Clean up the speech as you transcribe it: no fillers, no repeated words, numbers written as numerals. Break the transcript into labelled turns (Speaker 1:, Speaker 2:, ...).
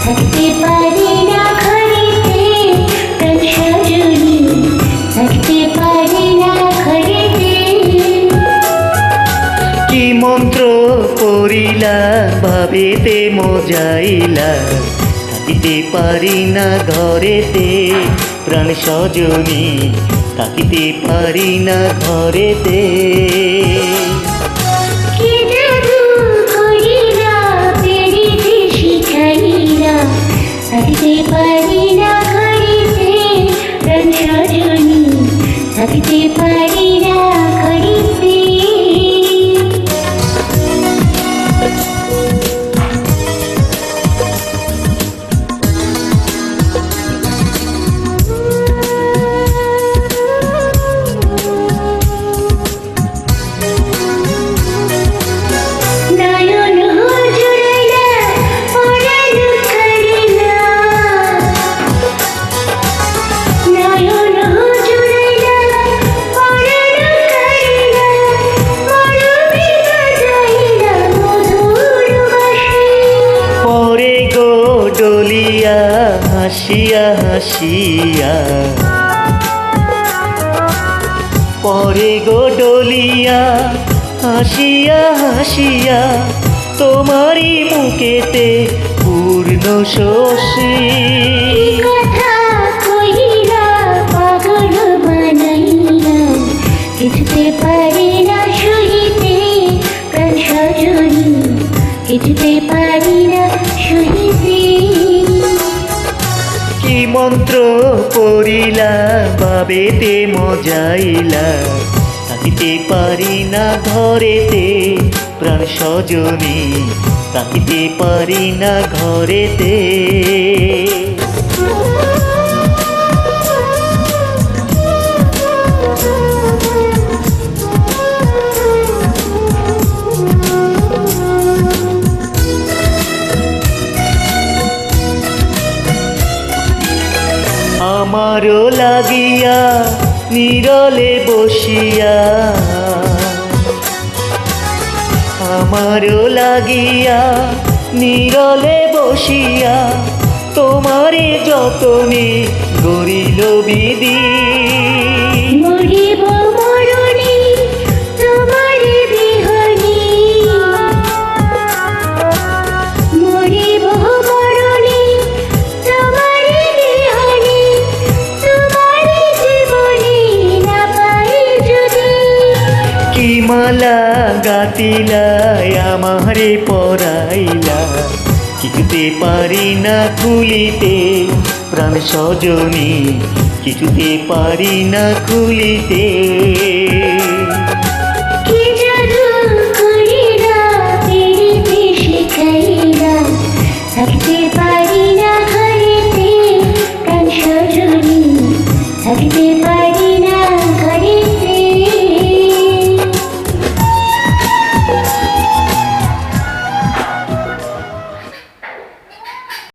Speaker 1: থাকতে পারি না ঘরেতে প্রাণ সজনী, থাকতে পারি না ঘরেতে।
Speaker 2: কি মন্ত্র করিলা ভাবেতে মজাইলা, থাকিতে পারি না ঘরেতে প্রাণ সজনী, থাকিতে পারি না ঘরেতে।
Speaker 1: কি জাদু করিলা পেরিতে শিখাইলা, থাকতে পারি না ঘরেতে প্রাণ সজনী, থাকতে পারি না ঘরেতে।
Speaker 2: ডলিয়া হাসিয়া হাসিয়া, পরে গো ডলিয়া হাসিয়া হাসিয়া, তোমারই মুখেতে পূর্ণ শশী।
Speaker 1: কথা কহিলা পাগল বানাইলা, কিছুতে পারি না সহিতে প্রাণ সজনী, কিছুতে পারি না সহিতে।
Speaker 2: কি মন্ত্র করিলা ভাবেতে মজাইলা, থাকিতে পারি না ঘরেতে প্রাণ সজনী, থাকিতে পারি না ঘরেতে। আমারও লাগিয়া নীরলে বসিয়া, আমারও লাগিয়া নীরলে বসিয়া, তোমারে যতনে গরিল বিধি।
Speaker 1: মরিব মরণে তোমারে বিহনে, মরিব মরণে তোমারে বিহনে, তোমারে জীবনে না পাই যদি।
Speaker 2: কি মালা গাতিলা আমারে পরাইলা, কিছুতে পারি না খুলিতে প্রাণ সজনী, কিছুতে পারি না খুলিতে।
Speaker 1: কি জাদু করিলা পেরিতে শিখাইলা, থাকতে পারি না ঘরেতে প্রাণ সজনী, থাকতে